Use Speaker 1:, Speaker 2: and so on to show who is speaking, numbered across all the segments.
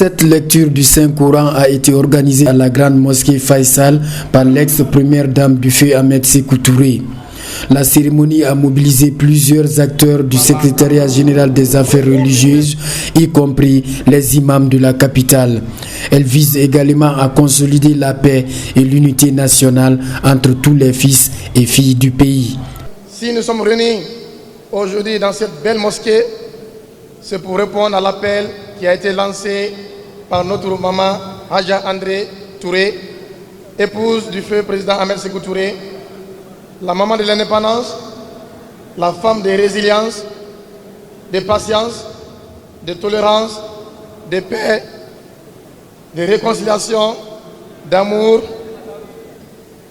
Speaker 1: Cette lecture du Saint-Coran a été organisée à la grande mosquée Faisal par l'ex-première dame du feu Ahmed Sékou Touré. La cérémonie a mobilisé plusieurs acteurs du secrétariat général des affaires religieuses, y compris les imams de la capitale. Elle vise également à consolider la paix et l'unité nationale entre tous les fils et filles du pays.
Speaker 2: Si nous sommes réunis aujourd'hui dans cette belle mosquée, c'est pour répondre à l'appel qui a été lancé par notre maman Hadja André Touré, épouse du feu président Ahmed Sékou Touré, la maman de l'indépendance, la femme de résilience, de patience, de tolérance, de paix, de réconciliation, d'amour,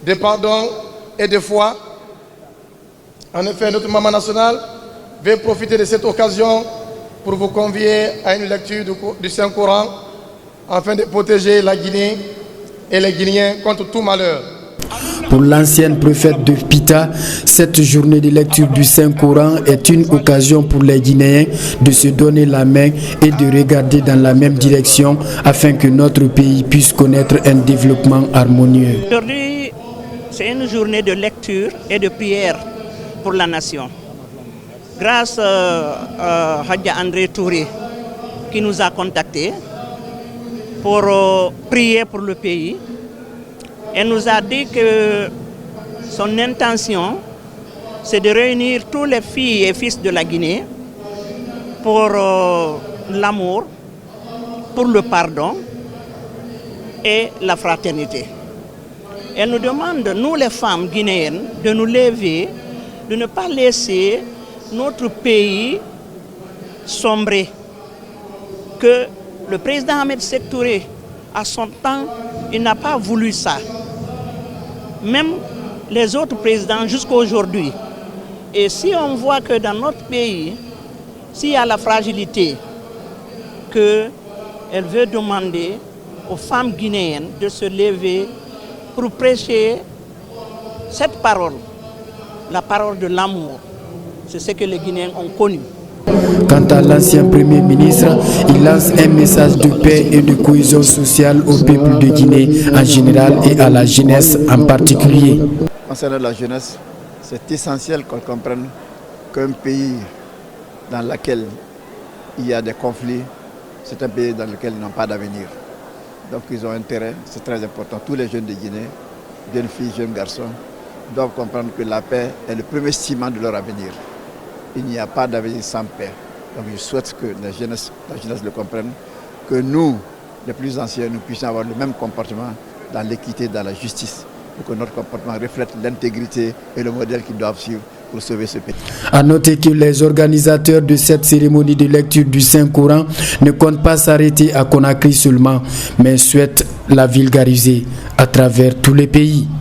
Speaker 2: de pardon et de foi. En effet, notre maman nationale veut profiter de cette occasion pour vous convier à une lecture du Saint-Coran afin de protéger la Guinée et les Guinéens contre tout malheur.
Speaker 1: Pour l'ancienne préfète de Pita, cette journée de lecture du Saint-Coran est une occasion pour les Guinéens de se donner la main et de regarder dans la même direction afin que notre pays puisse connaître un développement harmonieux.
Speaker 3: Aujourd'hui, c'est une journée de lecture et de prière pour la nation. Grâce à Hadja André Touré qui nous a contactés pour prier pour le pays. Elle nous a dit que son intention, c'est de réunir tous les filles et fils de la Guinée pour l'amour, pour le pardon et la fraternité. Elle nous demande, nous les femmes guinéennes, de nous lever, de ne pas laisser notre pays sombrer. Que le président Ahmed Sékou Touré, à son temps, il n'a pas voulu ça. Même les autres présidents jusqu'à aujourd'hui. Et si on voit que dans notre pays, s'il y a la fragilité, qu'elle veut demander aux femmes guinéennes de se lever pour prêcher cette parole, la parole de l'amour. C'est ce que les Guinéens ont connu.
Speaker 1: Quant à l'ancien Premier ministre, il lance un message de paix et de cohésion sociale au peuple de Guinée en général et à la jeunesse en particulier.
Speaker 4: Concernant la jeunesse, c'est essentiel qu'on comprenne qu'un pays dans lequel il y a des conflits, c'est un pays dans lequel ils n'ont pas d'avenir. Donc ils ont intérêt, c'est très important. Tous les jeunes de Guinée, jeunes filles, jeunes garçons, doivent comprendre que la paix est le premier ciment de leur avenir. Il n'y a pas d'avenir sans paix. Donc je souhaite que la jeunesse le comprenne, que nous, les plus anciens, nous puissions avoir le même comportement dans l'équité, dans la justice, pour que notre comportement reflète l'intégrité et le modèle qu'ils doivent suivre pour sauver ce pays.
Speaker 1: À noter que les organisateurs de cette cérémonie de lecture du Saint-Coran ne comptent pas s'arrêter à Conakry seulement, mais souhaitent la vulgariser à travers tous les pays.